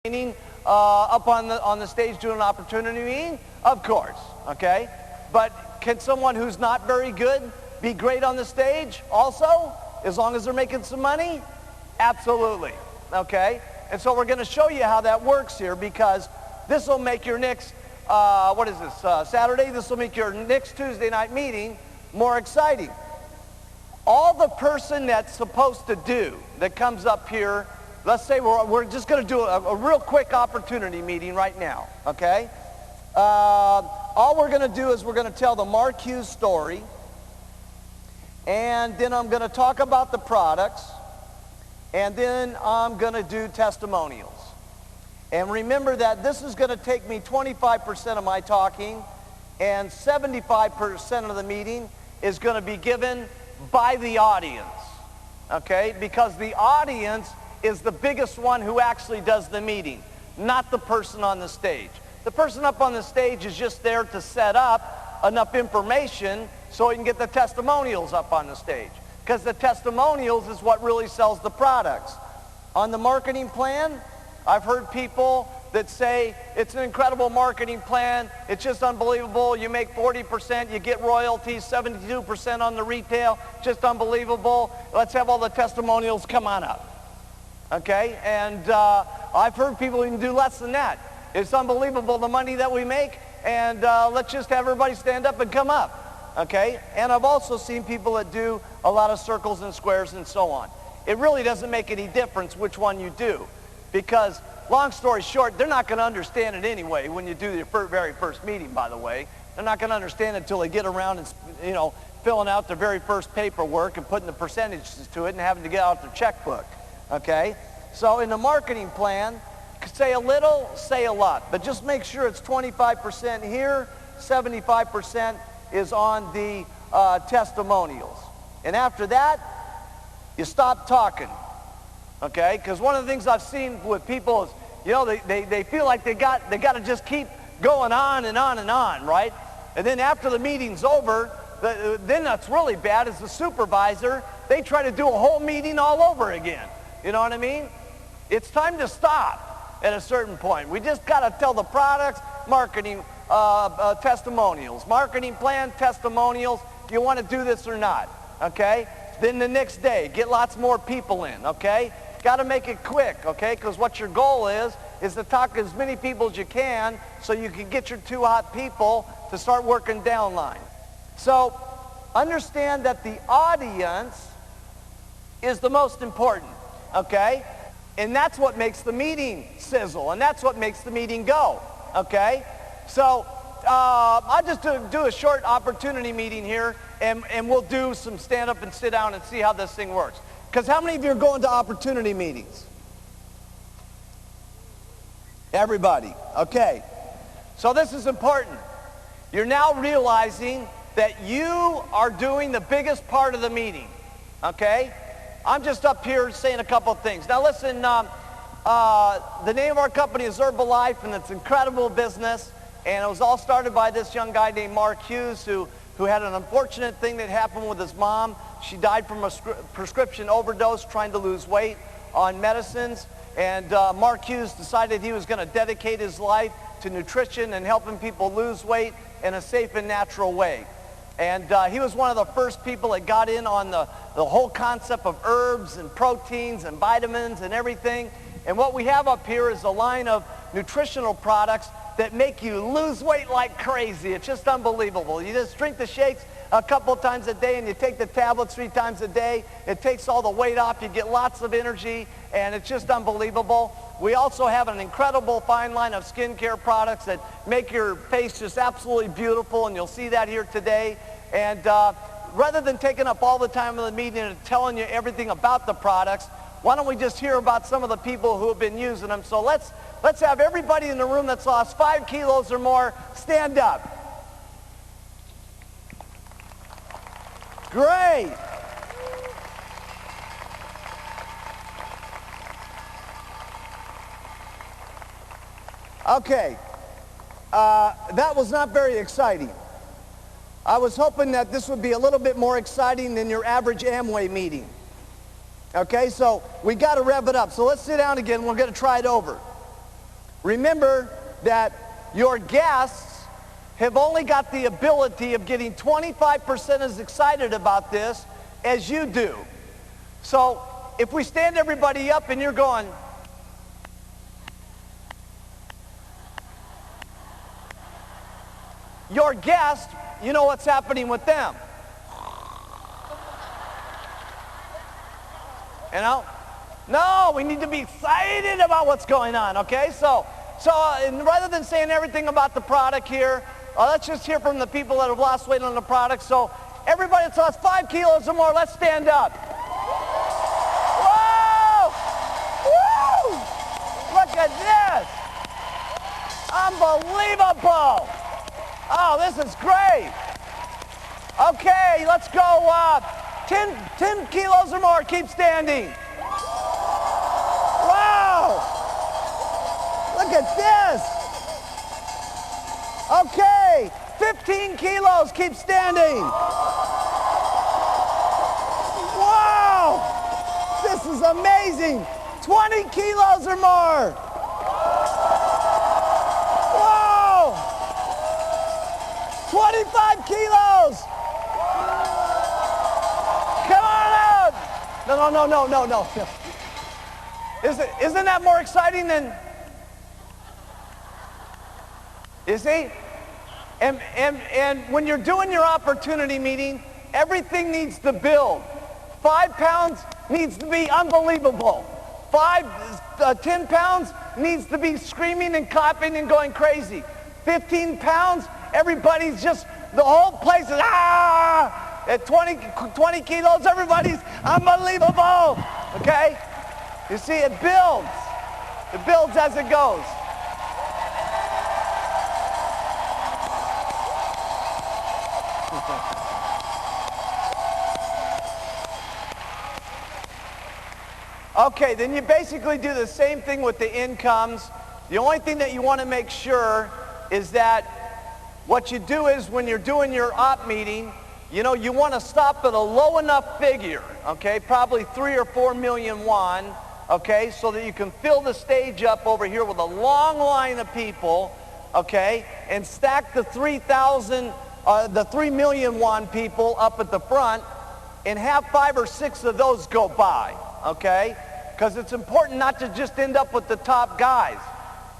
Up on the stage doing an opportunity meeting? Of course, okay? But can someone who's not very good be great on the stage also, as long as they're making some money? Absolutely, okay? And so we're going to show you how that works here, because this will make your next, Saturday? This will make your next Tuesday night meeting more exciting. All the person that's supposed to do that comes up here, let's say we're just going to do a real quick opportunity meeting right now, okay? All we're going to do is we're going to tell the MARK4 story, and then I'm going to talk about the products, and then I'm going to do testimonials. And remember that this is going to take me 25% of my talking, and 75% of the meeting is going to be given by the audience, okay? Because the audience is the biggest one who actually does the meeting, not the person on the stage. The person up on the stage is just there to set up enough information so he can get the testimonials up on the stage, because the testimonials is what really sells the products. On the marketing plan, I've heard people that say it's an incredible marketing plan, it's just unbelievable, you make 40%, you get royalties, 72% on the retail, just unbelievable, let's have all the testimonials, come on up. Okay, and I've heard people even do less than that. It's unbelievable the money that we make, and let's just have everybody stand up and come up. Okay, and I've also seen people that do a lot of circles and squares and so on. It really doesn't make any difference which one you do, because long story short, they're not going to understand it anyway when you do your very first meeting, by the way. They're not going to understand it until they get around and, you know, filling out their very first paperwork and putting the percentages to it and having to get out their checkbook. Okay, so in the marketing plan, say a little, say a lot, but just make sure it's 25% here, 75% is on the testimonials. And after that, you stop talking, okay? Because one of the things I've seen with people is, you know, they feel like they got to just keep going on and on and on, right? And then after the meeting's over, then that's really bad is the supervisor, they try to do a whole meeting all over again. You know what I mean? It's time to stop at a certain point. We just got to tell the products, marketing, testimonials. Marketing plan, testimonials, do you want to do this or not? Okay? Then the next day, get lots more people in, okay? Got to make it quick, okay? Because what your goal is to talk to as many people as you can so you can get your two hot people to start working downline. So understand that the audience is the most important. Okay? And that's what makes the meeting sizzle, and that's what makes the meeting go. Okay? So I'll just do a short opportunity meeting here, and we'll do some stand up and sit down and see how this thing works. Because how many of you are going to opportunity meetings? Everybody. Okay. So this is important. You're now realizing that you are doing the biggest part of the meeting. Okay? I'm just up here saying a couple of things. Now listen, the name of our company is Herbalife, and it's an incredible business. And it was all started by this young guy named Mark Hughes, who had an unfortunate thing that happened with his mom. She died from a prescription overdose trying to lose weight on medicines. And Mark Hughes decided he was going to dedicate his life to nutrition and helping people lose weight in a safe and natural way. And he was one of the first people that got in on the whole concept of herbs and proteins and vitamins and everything. And what we have up here is a line of nutritional products that make you lose weight like crazy. It's just unbelievable. You just drink the shakes a couple times a day and you take the tablets 3 times a day. It takes all the weight off. You get lots of energy, and it's just unbelievable. We also have an incredible fine line of skincare products that make your face just absolutely beautiful, and you'll see that here today. And rather than taking up all the time of the meeting and telling you everything about the products, why don't we just hear about some of the people who have been using them? So let's have everybody in the room that's lost 5 kilos or more stand up. Great. Okay. That was not very exciting. I was hoping that this would be a little bit more exciting than your average Amway meeting. Okay, so we got to rev it up. So let's sit down again. We're going to try it over. remember that your guests have only got the ability of getting 25% as excited about this as you do. So if we stand everybody up and you're going, your guest, you know what's happening with them. You know? No, we need to be excited about what's going on, okay? So and rather than saying everything about the product here, let's just hear from the people that have lost weight on the product. So everybody that's lost 5 kilos or more, let's stand up. Whoa! Woo! Look at this. Unbelievable. Oh, this is great. Okay, let's go 10 kilos or more. Keep standing. Wow! Look at this. Okay, 15 kilos. Keep standing. Wow! This is amazing. 20 kilos or more. Whoa! 25 kilos. Come on out. No. Isn't that more exciting than, you see? And when you're doing your opportunity meeting, everything needs to build. 5 pounds needs to be unbelievable. 10 pounds needs to be screaming and clapping and going crazy. 15 pounds, everybody's just, the whole place is, ah! At 20 kilos, everybody's unbelievable, okay? You see, it builds. It builds as it goes. Okay, then you basically do the same thing with the incomes. The only thing that you want to make sure is that what you do is when you're doing your op meeting, you know, you want to stop at a low enough figure, okay, probably 3 or 4 million won, okay, so that you can fill the stage up over here with a long line of people, okay, and stack the 3 million won people up at the front and have 5 or 6 of those go by, okay, because it's important not to just end up with the top guys.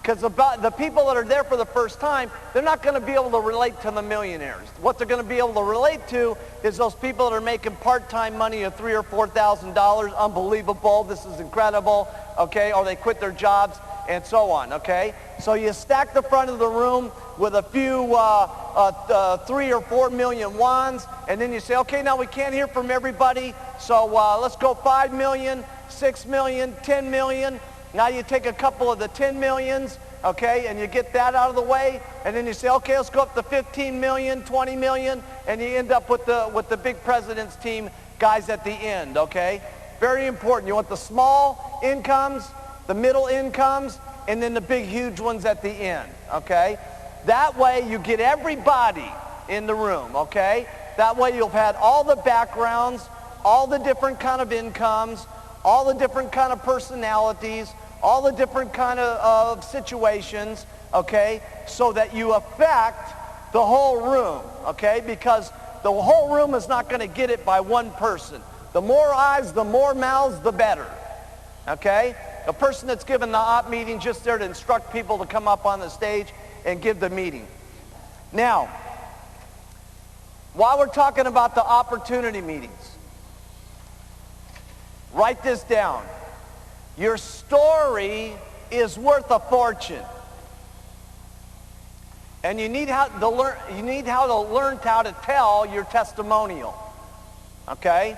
Because the people that are there for the first time, they're not going to be able to relate to the millionaires. What they're going to be able to relate to is those people that are making part-time money of $3,000 or $4,000. Unbelievable. This is incredible. Okay, or they quit their jobs and so on. Okay, so you stack the front of the room with a few 3 or 4 million wons, and then you say, okay, now we can't hear from everybody, so let's go 5 million, 6 million, 10 million. Now you take a couple of the 10 millions, okay, and you get that out of the way, and then you say, okay, let's go up to 15 million, 20 million, and you end up with the big president's team guys at the end, okay? Very important. You want the small incomes, the middle incomes, and then the big, huge ones at the end, okay? That way you get everybody in the room, okay? That way you'll have had all the backgrounds, all the different kind of incomes, all the different kind of personalities, all the different kind of situations, okay, so that you affect the whole room, okay, because the whole room is not going to get it by one person. The more eyes, the more mouths, the better, okay? A person that's given the op meeting just there to instruct people to come up on the stage and give the meeting. Now, while we're talking about the opportunity meetings, write this down. Your story is worth a fortune. And you need how to learn how to tell your testimonial. Okay?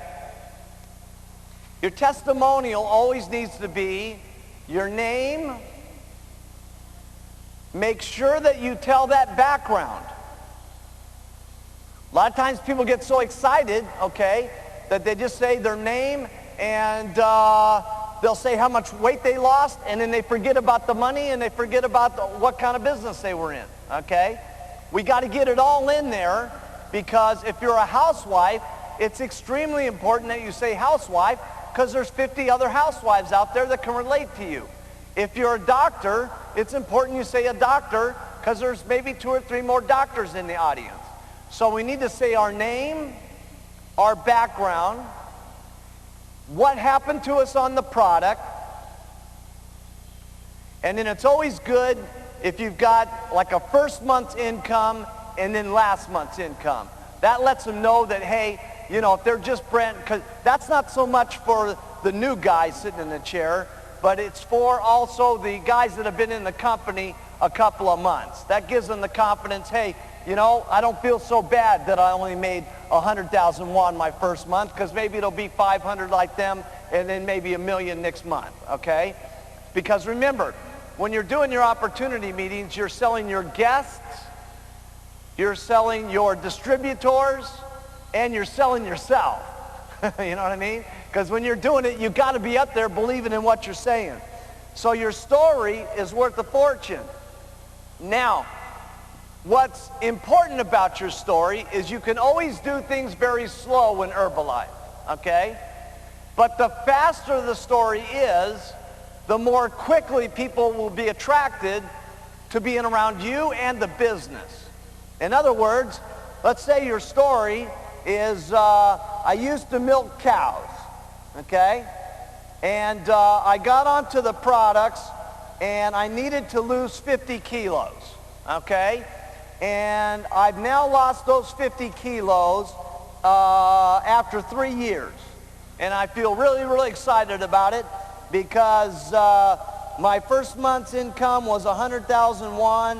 Your testimonial always needs to be your name. Make sure that you tell that background. A lot of times people get so excited, okay, that they just say their name and they'll say how much weight they lost, and then they forget about the money and they forget about what kind of business they were in, okay? We got to get it all in there, because if you're a housewife, it's extremely important that you say housewife, because there's 50 other housewives out there that can relate to you. If you're a doctor, it's important you say a doctor because there's maybe 2 or 3 more doctors in the audience. So we need to say our name, our background, what happened to us on the product, and then it's always good if you've got like a first month's income and then last month's income. That lets them know that, hey, you know, if they're just brand, because that's not so much for the new guys sitting in the chair, but it's for also the guys that have been in the company a couple of months. That gives them the confidence, hey, you know, I don't feel so bad that I only made 100,000 won my first month, because maybe it'll be 500 like them and then maybe $1 million next month, okay? Because remember, when you're doing your opportunity meetings, you're selling your guests, you're selling your distributors, and you're selling yourself. You know what I mean? Because when you're doing it, you've got to be up there believing in what you're saying. So your story is worth a fortune. Now, what's important about your story is you can always do things very slow in Herbalife, okay? But the faster the story is, the more quickly people will be attracted to being around you and the business. In other words, let's say your story is, I used to milk cows, okay? And I got onto the products and I needed to lose 50 kilos, okay? And I've now lost those 50 kilos after 3 years. And I feel really, really excited about it because my first month's income was 100,000 won,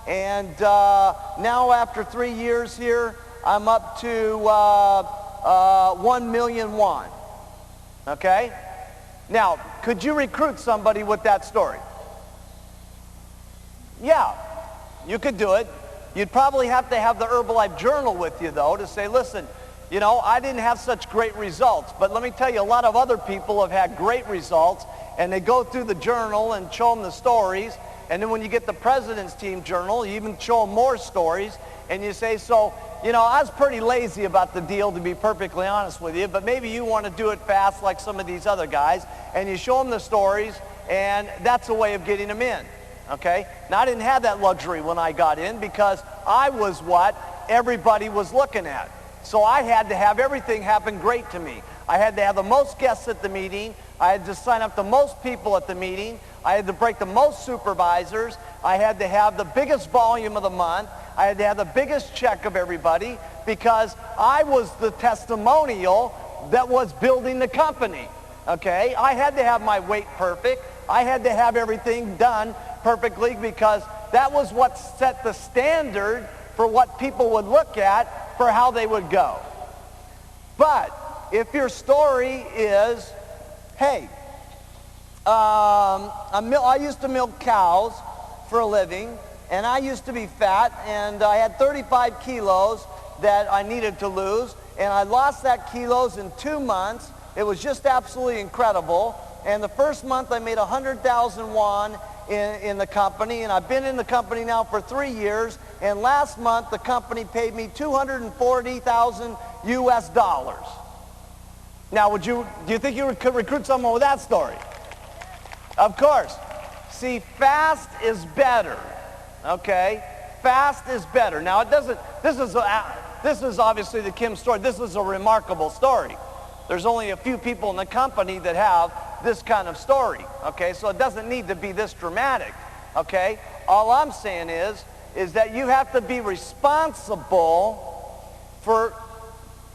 and now after 3 years here, I'm up to 1 million won, okay? Now, could you recruit somebody with that story? Yeah, you could do it. You'd probably have to have the Herbalife journal with you, though, to say, listen, you know, I didn't have such great results, but let me tell you, a lot of other people have had great results, and they go through the journal and show them the stories, and then when you get the President's Team journal, you even show them more stories, and you say, so, you know, I was pretty lazy about the deal, to be perfectly honest with you, but maybe you want to do it fast like some of these other guys, and you show them the stories, and that's a way of getting them in, okay? Now, I didn't have that luxury when I got in because I was what everybody was looking at. So I had to have everything happen great to me. I had to have the most guests at the meeting. I had to sign up the most people at the meeting. I had to break the most supervisors. I had to have the biggest volume of the month. I had to have the biggest check of everybody because I was the testimonial that was building the company, okay? I had to have my weight perfect. I had to have everything done perfectly because that was what set the standard for what people would look at for how they would go. But if your story is, hey, I used to milk cows for a living, and I used to be fat, and I had 35 kilos that I needed to lose, and I lost that kilos in 2 months. It was just absolutely incredible. And the first month I made 100,000 won in the company, and I've been in the company now for 3 years, and last month the company paid me 240,000 US dollars. Now, do you think you could recruit someone with that story? Of course. See, fast is better, okay? Fast is better. Now, it doesn't, this is obviously the Kim story. This is a remarkable story. There's only a few people in the company that have this kind of story, okay? So it doesn't need to be this dramatic, okay? All I'm saying is that you have to be responsible for,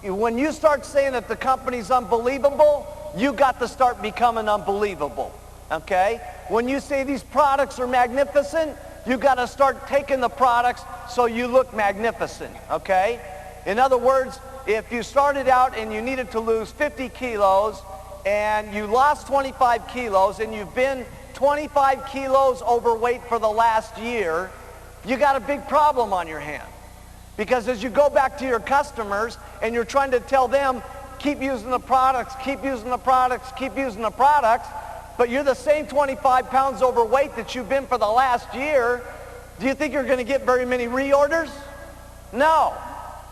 when you start saying that the company's unbelievable, you got to start becoming unbelievable, okay? When you say these products are magnificent, you got to start taking the products so you look magnificent, okay? In other words, if you started out and you needed to lose 50 kilos and you lost 25 kilos and you've been 25 kilos overweight for the last year, you got a big problem on your hand. Because as you go back to your customers and you're trying to tell them, keep using the products, keep using the products, keep using the products, but you're the same 25 pounds overweight that you've been for the last year, do you think you're going to get very many reorders? No.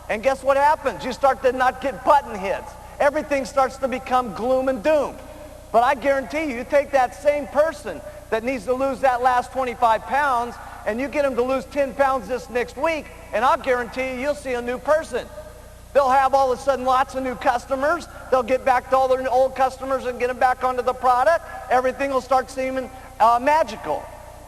And guess what happens? You start to not get button hits. Everything starts to become gloom and doom. But I guarantee you, you take that same person that needs to lose that last 25 pounds, and you get them to lose 10 pounds this next week, and I'll guarantee you'll see a new person. They'll have all of a sudden lots of new customers. They'll get back to all their old customers and get them back onto the product. Everything will start seeming magical.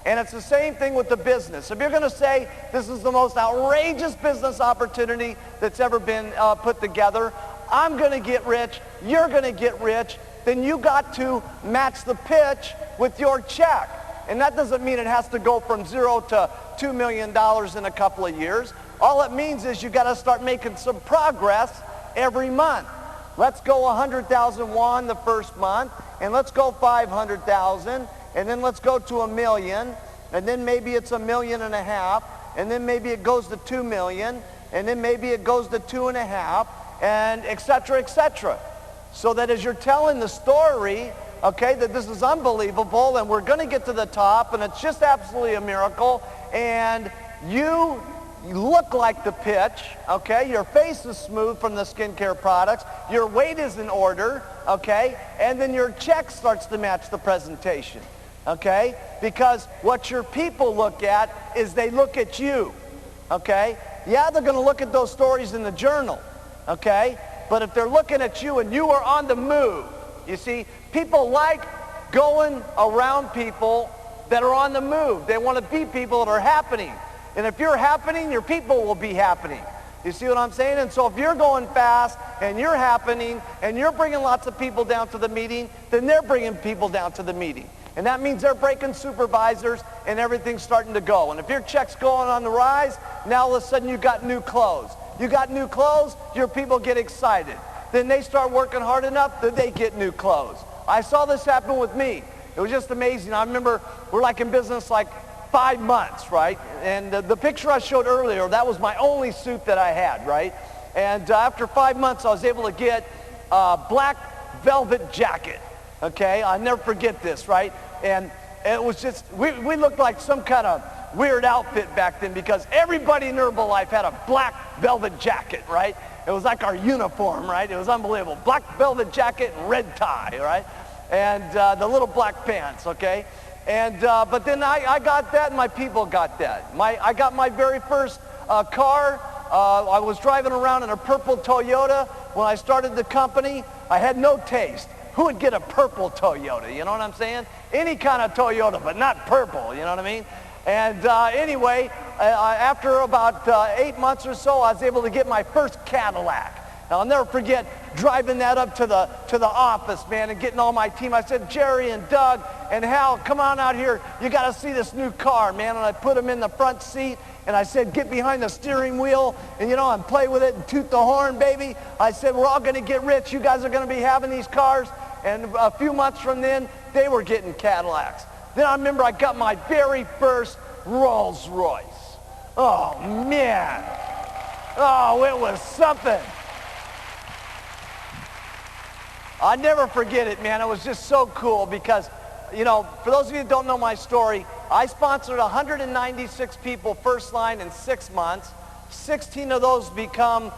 And it's the same thing with the business. If you're going to say this is the most outrageous business opportunity that's ever been put together, I'm going to get rich, you're going to get rich, then you got to match the pitch with your check. And that doesn't mean it has to go from 0 to $2 million in a couple of years. All it means is you got to start making some progress every month. Let's go 100,000 won the first month, and let's go 500,000, and then let's go to 1 million, and then maybe it's 1.5 million, and then maybe it goes to 2 million, and then maybe it goes to 2.5, and et cetera, so that as you're telling the story, okay, that this is unbelievable, and we're going to get to the top, and it's just absolutely a miracle, and you look like the pitch, okay? Your face is smooth from the skincare products. Your weight is in order, okay? And then your check starts to match the presentation, okay? Because what your people look at is they look at you, okay? Yeah, they're going to look at those stories in the journal, okay? But if they're looking at you and you are on the move, you see, people like going around people that are on the move. They want to be people that are happening. And if you're happening, your people will be happening. You see what I'm saying? And so if you're going fast and you're happening and you're bringing lots of people down to the meeting, then they're bringing people down to the meeting. And that means they're breaking supervisors and everything's starting to go. And if your check's going on the rise, now all of a sudden you got new clothes. You got new clothes, your people get excited. Then they start working hard enough that they get new clothes. I saw this happen with me. It was just amazing. I remember we're like in business like 5 months, right? And the picture I showed earlier, that was my only suit that I had, right? And after 5 months, I was able to get a black velvet jacket, okay? I'll never forget this, right? And it was just, we looked like some kind of weird outfit back then because everybody in Herbalife had a black velvet jacket, right? It was like our uniform, right? It was unbelievable. Black velvet jacket and red tie, right? And the little black pants, okay? And but then I got that, and my people got that. I got my very first car. I was driving around in a purple Toyota when I started the company. I had no taste. Who would get a purple Toyota? You know what I'm saying? Any kind of Toyota, but not purple. You know what I mean? And anyway, after about 8 months or so, I was able to get my first Cadillac. Now, I'll never forget driving that up to the office, man, and getting all my team. I said, Jerry and Doug and Hal, come on out here. You got to see this new car, man. And I put them in the front seat, and I said, get behind the steering wheel, and, you know, and play with it and toot the horn, baby. I said, we're all going to get rich. You guys are going to be having these cars. And a few months from then, they were getting Cadillacs. Then I remember I got my very first Rolls Royce. Oh, man. Oh, it was something. I'll never forget it, man. It was just so cool because, you know, for those of you that don't know my story, I sponsored 196 people first line in 6 months. 16 of those become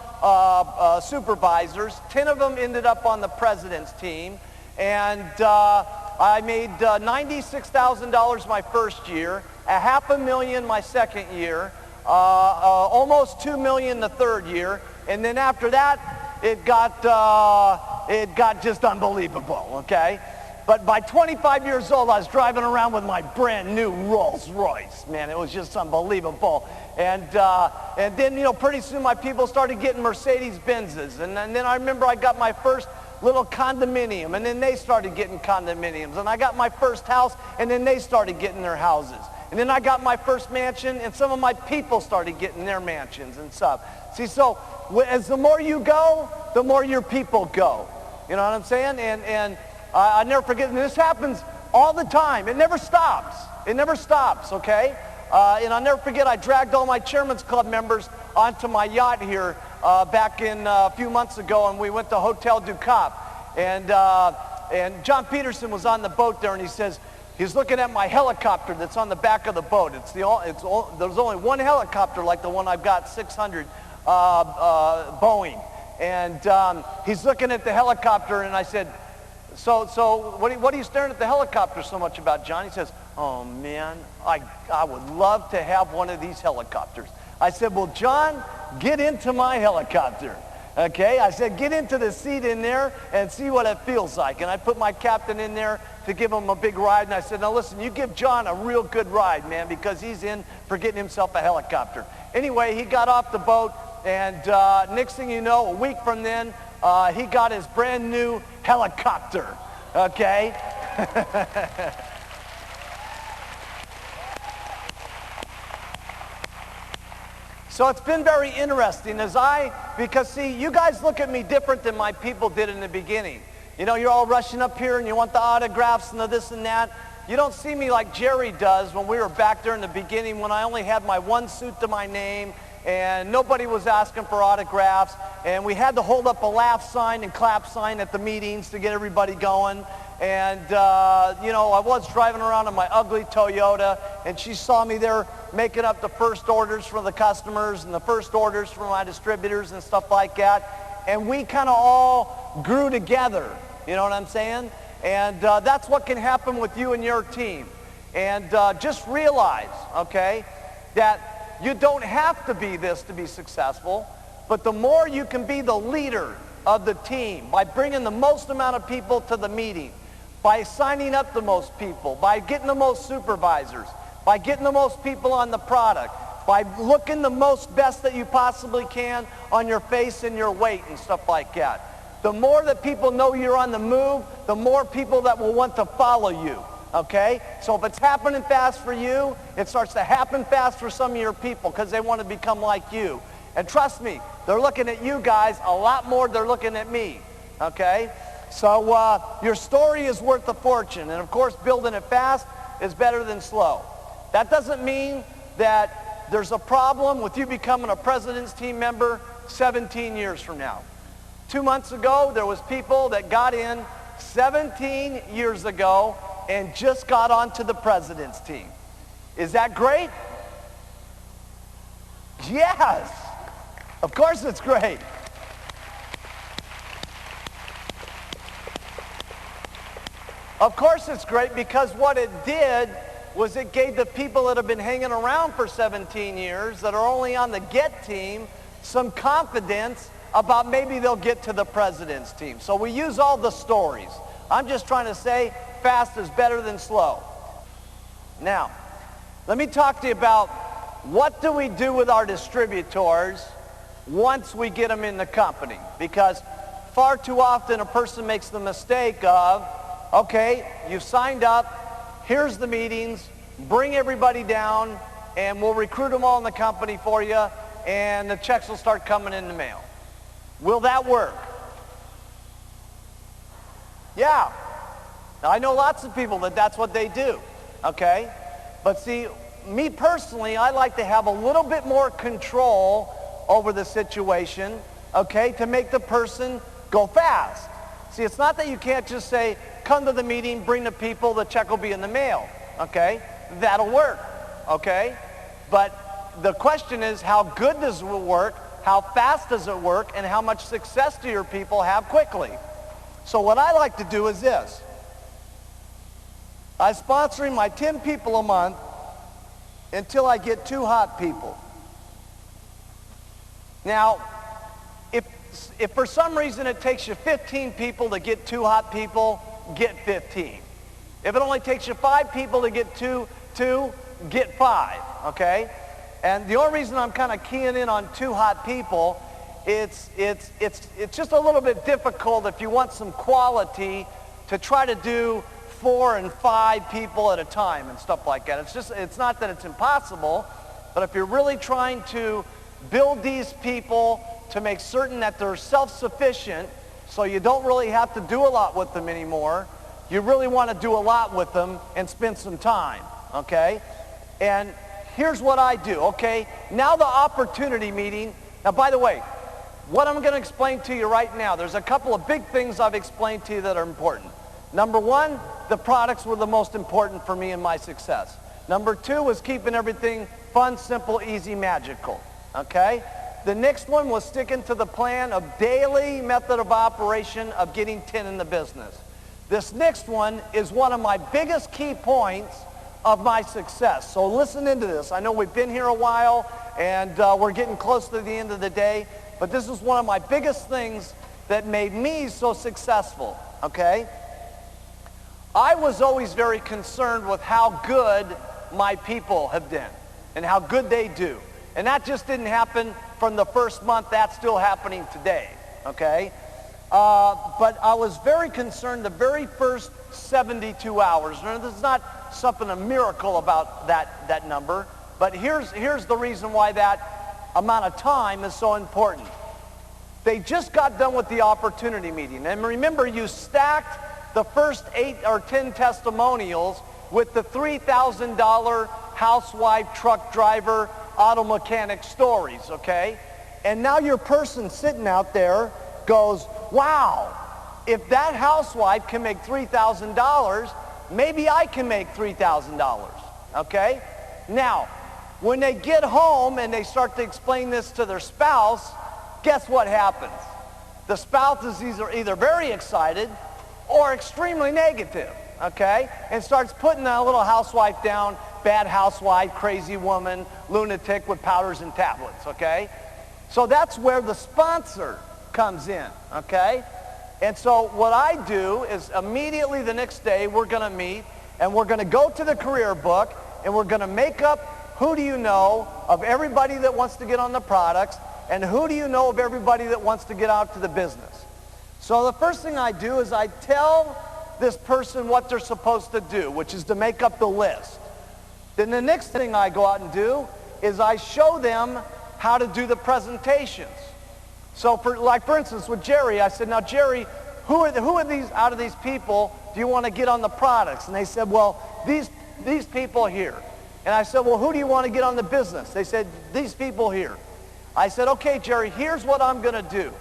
supervisors. 10 of them ended up on the president's team. And I made $96,000 my first year, $500,000 my second year, almost $2 million the third year. And then after that, it got just unbelievable, okay? But by 25 years old, I was driving around with my brand new Rolls Royce. Man, it was just unbelievable. And then, you know, pretty soon my people started getting Mercedes Benzes. And then I remember I got my first little condominium, and then they started getting condominiums. And I got my first house, and then they started getting their houses. And then I got my first mansion, and some of my people started getting their mansions and stuff. See, so as the more you go, the more your people go. You know what I'm saying? And I never forget, and this happens all the time. It never stops. It never stops, okay? And I'll never forget, I dragged all my Chairman's Club members onto my yacht here back in a few months ago, and we went to Hotel du Cap. And John Peterson was on the boat there, and he says, he's looking at my helicopter that's on the back of the boat. There's only one helicopter like the one I've got, 600 Boeing. And he's looking at the helicopter, and I said, So what are you staring at the helicopter so much about, John? He says, oh man, I would love to have one of these helicopters. I said, well, John, get into my helicopter. Okay, I said, get into the seat in there and see what it feels like. And I put my captain in there to give him a big ride. And I said, now listen, you give John a real good ride, man, because he's in for getting himself a helicopter. Anyway, he got off the boat, and next thing you know, a week from then, he got his brand new helicopter, okay? So it's been very interesting because see, you guys look at me different than my people did in the beginning. You know, you're all rushing up here and you want the autographs and the this and that. You don't see me like Jerry does when we were back there in the beginning when I only had my one suit to my name and nobody was asking for autographs, and we had to hold up a laugh sign and clap sign at the meetings to get everybody going. And, you know, I was driving around in my ugly Toyota, and she saw me there making up the first orders for the customers and the first orders for my distributors and stuff like that. And we kind of all grew together, you know what I'm saying? And that's what can happen with you and your team. And just realize, okay, that you don't have to be this to be successful, but the more you can be the leader of the team by bringing the most amount of people to the meeting, by signing up the most people, by getting the most supervisors, by getting the most people on the product, by looking the most best that you possibly can on your face and your weight and stuff like that. The more that people know you're on the move, the more people that will want to follow you, okay? So if it's happening fast for you, it starts to happen fast for some of your people because they want to become like you. And trust me, they're looking at you guys a lot more than they're looking at me, okay? So your story is worth a fortune. And of course, building it fast is better than slow. That doesn't mean that there's a problem with you becoming a president's team member 17 years from now. 2 months ago, there was people that got in 17 years ago and just got onto the president's team. Is that great? Yes. Of course it's great. Of course it's great because what it did was it gave the people that have been hanging around for 17 years that are only on the get team some confidence about maybe they'll get to the president's team. So we use all the stories. I'm just trying to say fast is better than slow. Now, let me talk to you about what do we do with our distributors once we get them in the company. Because far too often a person makes the mistake of, okay, you've signed up, here's the meetings, bring everybody down, and we'll recruit them all in the company for you, and the checks will start coming in the mail. Will that work? Yeah. Now, I know lots of people that's what they do, okay? But see, me personally, I like to have a little bit more control over the situation, okay, to make the person go fast. See, it's not that you can't just say, come to the meeting, bring the people, the check will be in the mail, okay? That'll work, okay? But the question is, how good does it work, how fast does it work, and how much success do your people have quickly? So what I like to do is this. I'm sponsoring my 10 people a month until I get 2 hot people. Now, if for some reason it takes you 15 people to get 2 hot people, get 15. If it only takes you 5 people to get two, get 5, okay? And the only reason I'm kind of keying in on 2 hot people, it's just a little bit difficult if you want some quality to try to do 4 and 5 people at a time and stuff like that. It's not that it's impossible, but if you're really trying to build these people to make certain that they're self-sufficient, so you don't really have to do a lot with them anymore, you really want to do a lot with them and spend some time, okay? And here's what I do, okay? Now the opportunity meeting. Now, by the way, what I'm going to explain to you right now, there's a couple of big things I've explained to you that are important. Number 1, the products were the most important for me in my success. Number 2 was keeping everything fun, simple, easy, magical, okay? The next one was sticking to the plan of daily method of operation of getting 10 in the business. This next one is one of my biggest key points of my success. So listen into this. I know we've been here a while, and we're getting close to the end of the day, but this is one of my biggest things that made me so successful, okay? I was always very concerned with how good my people have been and how good they do. And that just didn't happen from the first month. That's still happening today, okay? But I was very concerned the very first 72 hours. Now, this is not something, a miracle about that number, but here's the reason why that amount of time is so important. They just got done with the opportunity meeting. And remember, you stacked the first 8 or 10 testimonials with the $3,000 housewife, truck driver, auto mechanic stories, okay? And now your person sitting out there goes, wow, if that housewife can make $3,000, maybe I can make $3,000, okay? Now, when they get home and they start to explain this to their spouse, guess what happens? The spouse is either very excited or extremely negative, okay? And starts putting a little housewife down, bad housewife, crazy woman, lunatic with powders and tablets, okay? So that's where the sponsor comes in, okay? And so what I do is immediately the next day we're going to meet and we're going to go to the career book and we're going to make up who do you know of everybody that wants to get on the products and who do you know of everybody that wants to get out to the business. So the first thing I do is I tell this person what they're supposed to do, which is to make up the list. Then the next thing I go out and do is I show them how to do the presentations. So for instance with Jerry, I said, now Jerry, who are these out of these people do you want to get on the products? And they said, well, these people here. And I said, well, who do you want to get on the business? They said, these people here. I said, okay, Jerry, here's what I'm going to do.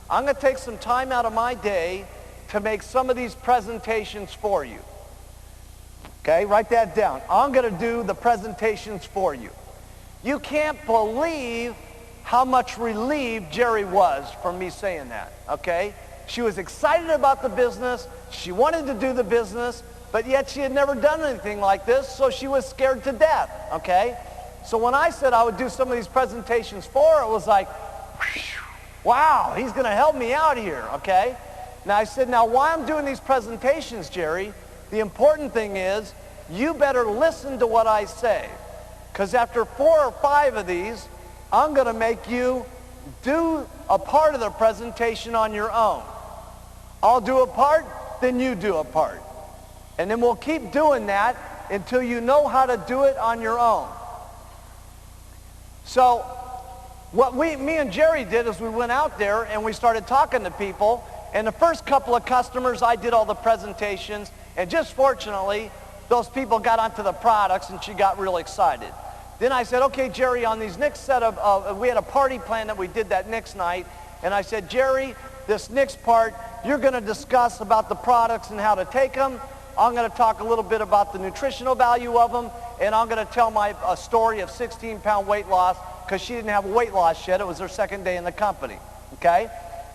I'm going to take some time out of my day to make some of these presentations for you. Okay, write that down. I'm going to do the presentations for you. You can't believe how much relieved Jerry was from me saying that, okay? She was excited about the business. She wanted to do the business, but yet she had never done anything like this, so she was scared to death, okay? So when I said I would do some of these presentations for her, it was like, wow, he's going to help me out here, okay? Now I said, now why I'm doing these presentations, Jerry, the important thing is you better listen to what I say, because after 4 or 5 of these, I'm going to make you do a part of the presentation on your own. I'll do a part, then you do a part. And then we'll keep doing that until you know how to do it on your own. So what me and Jerry did is we went out there and we started talking to people. And the first couple of customers, I did all the presentations. And just fortunately, those people got onto the products and she got real excited. Then I said, okay, Jerry, on these next set of, we had a party plan that we did that next night. And I said, Jerry, this next part, you're going to discuss about the products and how to take them. I'm going to talk a little bit about the nutritional value of them. And I'm going to tell a story of 16-pound weight loss because she didn't have a weight loss yet. It was her second day in the company, okay?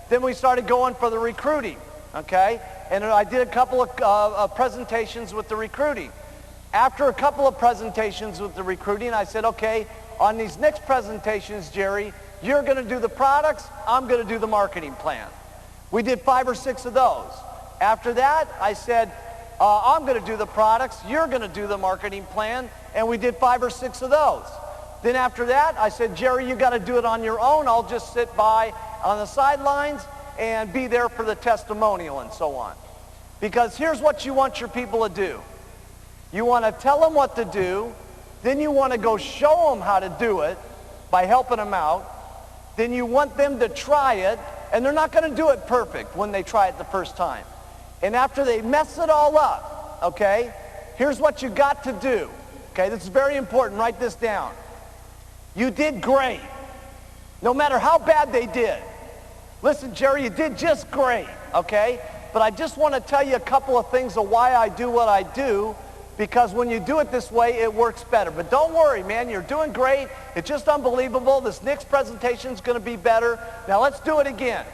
Then we started going for the recruiting, okay? And I did a couple of presentations with the recruiting. After a couple of presentations with the recruiting, I said, okay, on these next presentations, Jerry, you're going to do the products, I'm going to do the marketing plan. We did 5 or 6 of those. After that, I said, I'm going to do the products, you're going to do the marketing plan, and we did 5 or 6 of those. Then after that, I said, Jerry, you got to do it on your own. I'll just sit by on the sidelines and be there for the testimonial and so on. Because here's what you want your people to do. You want to tell them what to do, then you want to go show them how to do it by helping them out. Then you want them to try it, and they're not going to do it perfect when they try it the first time. And after they mess it all up, okay, here's what you got to do. Okay, this is very important. Write this down. You did great, no matter how bad they did. Listen, Jerry, you did just great, okay? But I just want to tell you a couple of things of why I do what I do, because when you do it this way, it works better. But don't worry, man, you're doing great. It's just unbelievable. This next presentation is going to be better. Now let's do it again.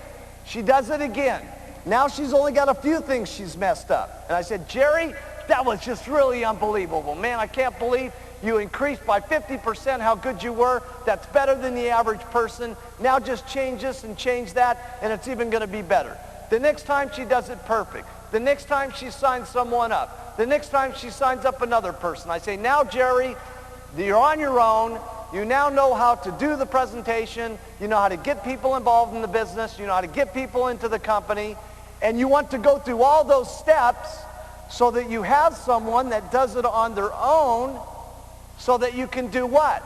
She does it again. Now she's only got a few things she's messed up. And I said, Jerry, that was just really unbelievable. Man, I can't believe you increased by 50% how good you were. That's better than the average person. Now just change this and change that, and it's even going to be better. The next time she does it perfect. The next time she signs someone up. The next time she signs up another person. I say, now, Jerry, you're on your own. You now know how to do the presentation. You know how to get people involved in the business. You know how to get people into the company. And you want to go through all those steps so that you have someone that does it on their own so that you can do what?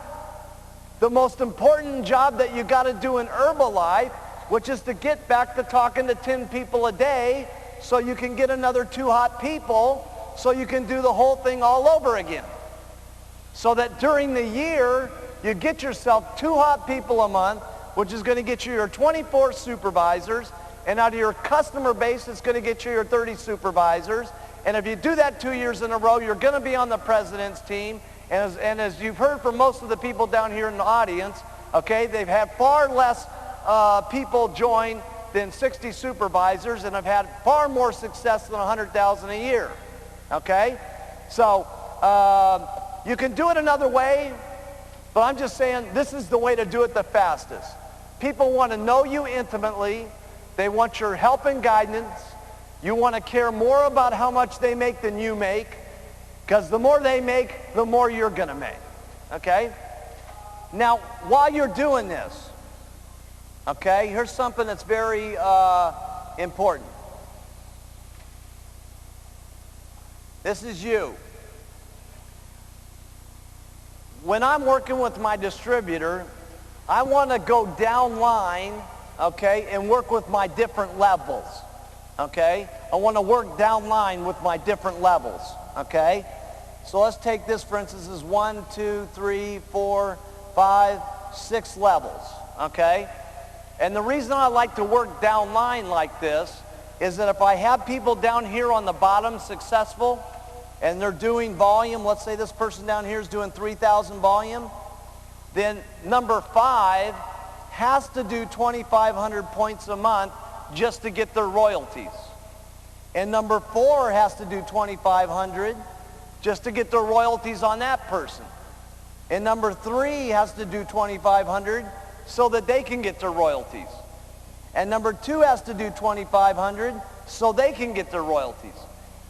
The most important job that you got to do in Herbalife, which is to get back to talking to 10 people a day so you can get another 2 hot people so you can do the whole thing all over again. So that during the year, you get yourself 2 hot people a month, which is going to get you your 24 supervisors, and out of your customer base, it's going to get you your 30 supervisors. And if you do that 2 years in a row, you're going to be on the president's team. And as you've heard from most of the people down here in the audience, okay, they've had far less people join than 60 supervisors, and have had far more success than 100,000 a year. Okay? So you can do it another way, but I'm just saying this is the way to do it the fastest. People want to know you intimately. They want your help and guidance. You want to care more about how much they make than you make, because the more they make, the more you're going to make. Okay? Now, while you're doing this, okay, here's something that's very important. This is you. When I'm working with my distributor, I want to go down line, okay, and work with my different levels, okay? I want to work down line with my different levels, okay? So let's take this, for instance, as 1, 2, 3, 4, 5, 6 levels, okay? And the reason I like to work down line like this is that if I have people down here on the bottom successful and they're doing volume, let's say this person down here is doing 3,000 volume, then number 5 has to do 2,500 points a month just to get their royalties. And number 4 has to do 2,500 just to get their royalties on that person. And number 3 has to do 2,500 so that they can get their royalties. And number 2 has to do 2,500 so they can get their royalties.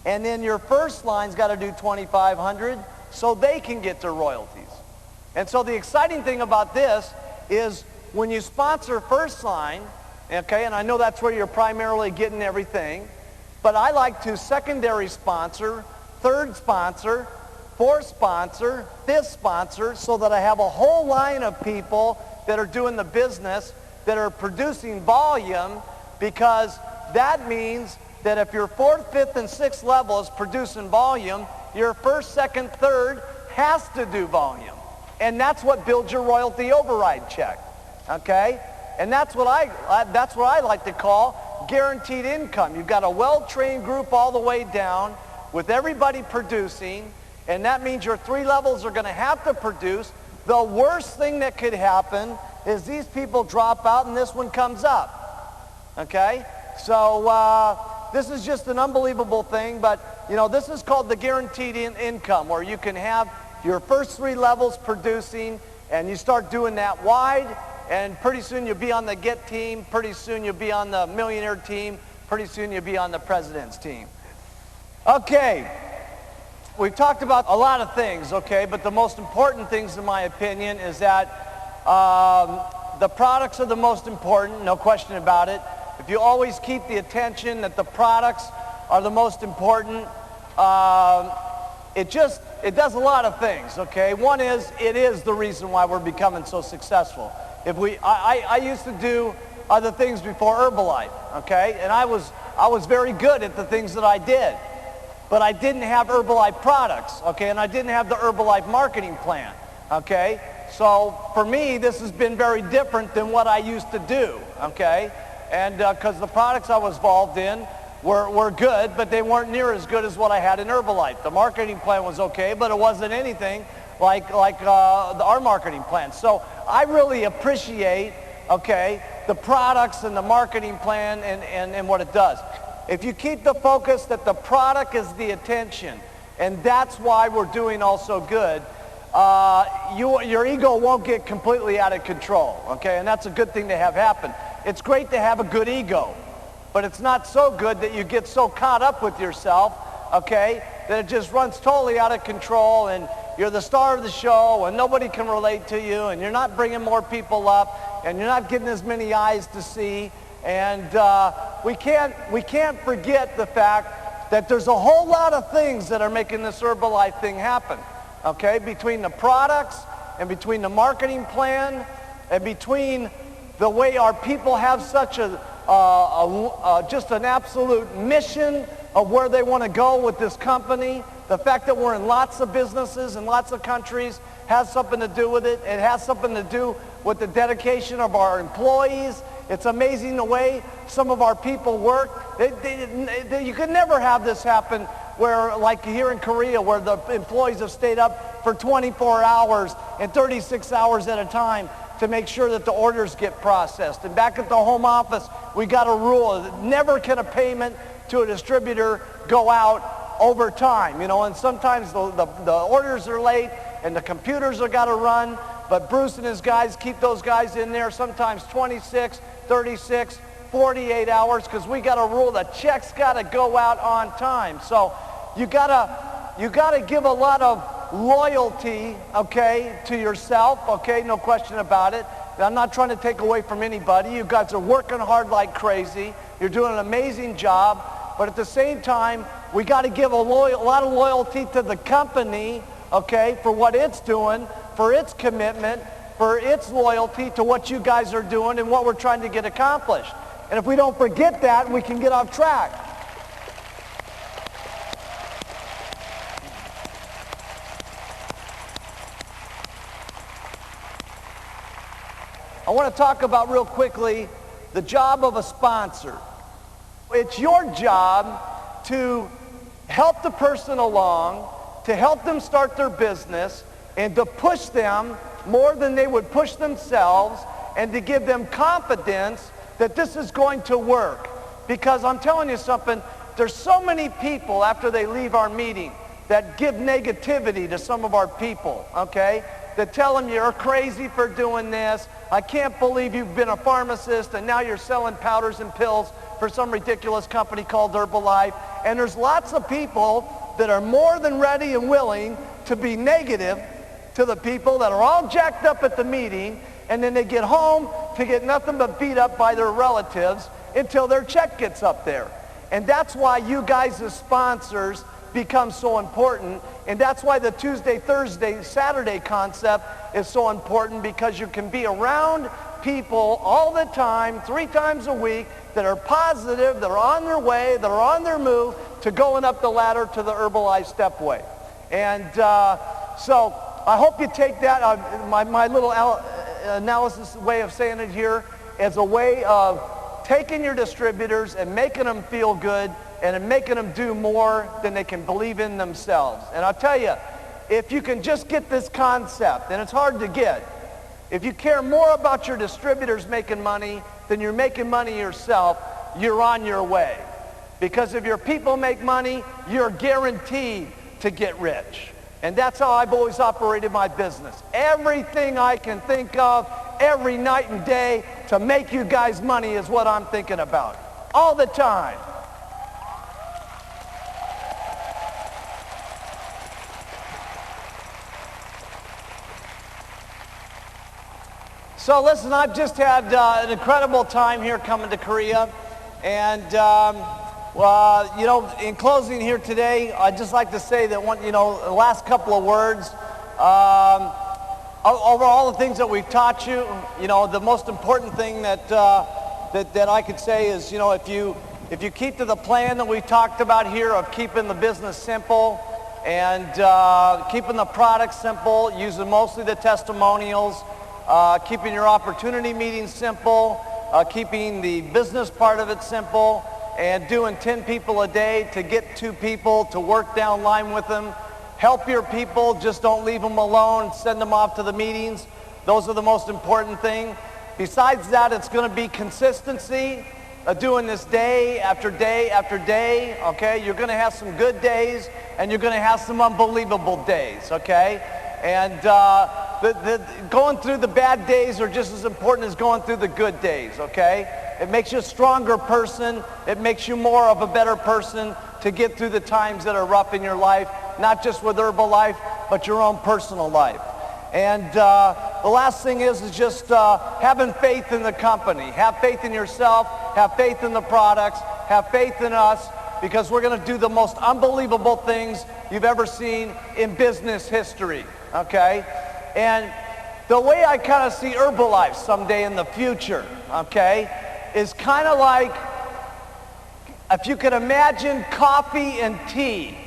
And then your first line's got to do 2,500 so they can get their royalties. And so the exciting thing about this is when you sponsor first line, okay, and I know that's where you're primarily getting everything, but I like to secondary sponsor, third sponsor, fourth sponsor, fifth sponsor, so that I have a whole line of people that are doing the business, that are producing volume, because that means that if your 4th, 5th, and 6th level is producing volume, your 1st, 2nd, 3rd has to do volume. And that's what builds your royalty override check, okay? And that's what I like to call guaranteed income. You've got a well-trained group all the way down with everybody producing, and that means your 3 levels are going to have to produce. The worst thing that could happen is these people drop out and this one comes up, okay? So this is just an unbelievable thing, but you know, this is called the guaranteed income, where you can have your first 3 levels producing, and you start doing that wide, and pretty soon you'll be on the GET team, pretty soon you'll be on the millionaire team, pretty soon you'll be on the president's team. Okay, we've talked about a lot of things, okay, but the most important things, in my opinion, is that the products are the most important, no question about it. If you always keep the attention that the products are the most important, it does a lot of things, okay? One is, it is the reason why we're becoming so successful. I used to do other things before Herbalife, okay? And I was very good at the things that I did. But I didn't have Herbalife products, okay? And I didn't have the Herbalife marketing plan, okay? So for me, this has been very different than what I used to do, okay? And because the products I was involved in were good, but they weren't near as good as what I had in Herbalife. The marketing plan was okay, but it wasn't anything like our marketing plan. So I really appreciate, okay, the products and the marketing plan and what it does. if you keep the focus that the product is the attention, and that's why we're doing all so good, your ego won't get completely out of control, okay? And that's a good thing to have happen. It's great to have a good ego, but it's not so good that you get so caught up with yourself, okay, that it just runs totally out of control and you're the star of the show and nobody can relate to you and you're not bringing more people up and you're not getting as many eyes to see. And we can't forget the fact that there's a whole lot of things that are making this Herbalife thing happen, okay, between the products and between the marketing plan and between the way our people have such just an absolute mission of where they want to go with this company. The fact that we're in lots of businesses and lots of countries has something to do with it. It has something to do with the dedication of our employees. It's amazing the way some of our people work. You could never have this happen where, like here in Korea, where the employees have stayed up for 24 hours and 36 hours at a time to make sure that the orders get processed. And back at the home office, we got a rule that never can a payment to a distributor go out over time, you know, and sometimes the orders are late and the computers are got to run, but Bruce and his guys keep those guys in there sometimes 26, 36, 48 hours because we got a rule that checks got to go out on time. So you got to give a lot of loyalty, okay, to yourself, okay, no question about it. I'm not trying to take away from anybody. You guys are working hard like crazy. You're doing an amazing job. But at the same time, we got to give a lot of loyalty to the company, okay, for what it's doing, for its commitment, for its loyalty to what you guys are doing and what we're trying to get accomplished. And if we don't forget that, we can get off track. I want to talk about real quickly the job of a sponsor. It's your job to help the person along, to help them start their business, and to push them more than they would push themselves, and to give them confidence that this is going to work. Because I'm telling you something, there's so many people after they leave our meeting that give negativity to some of our people, okay? That tell them you're crazy for doing this. I can't believe you've been a pharmacist and now you're selling powders and pills for some ridiculous company called Herbalife. And there's lots of people that are more than ready and willing to be negative to the people that are all jacked up at the meeting, and then they get home to get nothing but beat up by their relatives until their check gets up there. And that's why you guys as sponsors become so important, and that's why the Tuesday, Thursday, Saturday concept is so important, because you can be around people all the time, 3 times a week, that are positive, that are on their way, that are on their move to going up the ladder to the Herbalife Stepway. And so I hope you take that, my little analysis way of saying it here, as a way of taking your distributors and making them feel good and making them do more than they can believe in themselves. And I'll tell you, if you can just get this concept, and it's hard to get, if you care more about your distributors making money than you're making money yourself, you're on your way. Because if your people make money, you're guaranteed to get rich. And that's how I've always operated my business. Everything I can think of, every night and day, to make you guys money is what I'm thinking about. All the time. So listen, I've just had an incredible time here coming to Korea. And, you know, in closing here today, I'd just like to say that, the last couple of words, over all the things that we've taught you, the most important thing that I could say is, if you keep to the plan that we talked about here of keeping the business simple and keeping the product simple, using mostly the testimonials, keeping your opportunity meetings simple, keeping the business part of it simple, and doing 10 people a day to get 2 people to work down line with them. Help your people, just don't leave them alone, send them off to the meetings. Those are the most important thing. Besides that, it's going to be consistency, doing this day after day after day, okay? You're going to have some good days, and you're going to have some unbelievable days, okay? And going through the bad days are just as important as going through the good days, okay? It makes you a stronger person. It makes you more of a better person to get through the times that are rough in your life, not just with Herbalife, but your own personal life. And the last thing is just having faith in the company. Have faith in yourself. Have faith in the products. Have faith in us, because we're going to do the most unbelievable things you've ever seen in business history, okay? And the way I kind of see Herbalife someday in the future, okay, is kind of like, if you can imagine coffee and tea,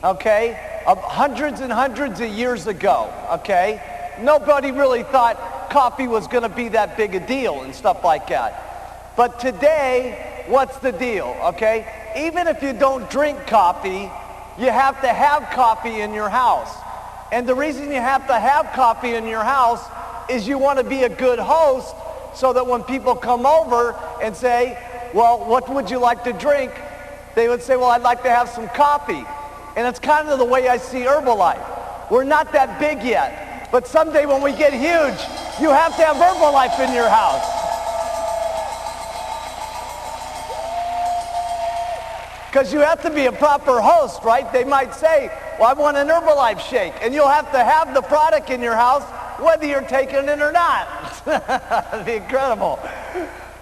okay, of hundreds and hundreds of years ago, okay? Nobody really thought coffee was going to be that big a deal and stuff like that. But today, what's the deal, okay? Even if you don't drink coffee, you have to have coffee in your house. And the reason you have to have coffee in your house is you want to be a good host, so that when people come over and say, well, what would you like to drink? They would say, well, I'd like to have some coffee. And it's kind of the way I see Herbalife. We're not that big yet. But someday when we get huge, you have to have Herbalife in your house. Because you have to be a proper host, right? They might say, well, I want an Herbalife shake. And you'll have to have the product in your house whether you're taking it or not. That'd be incredible.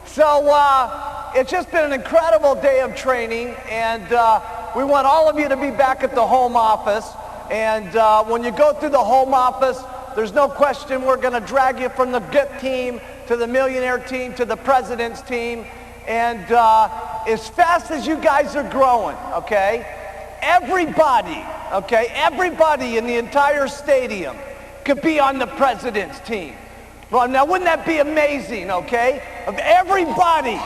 So it's just been an incredible day of training, and we want all of you to be back at the home office. And when you go through the home office, there's no question we're going to drag you from the GIT team to the millionaire team to the president's team. And as fast as you guys are growing, okay, everybody in the entire stadium could be on the president's team. Well, now wouldn't that be amazing, okay? Of everybody,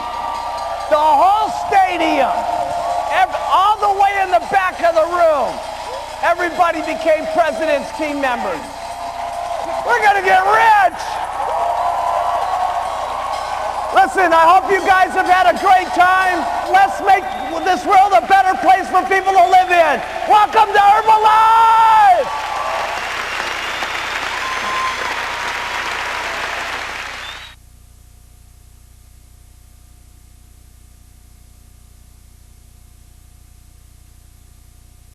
the whole stadium, all the way in the back of the room, everybody became president's team members. We're gonna get rich! Listen, I hope you guys have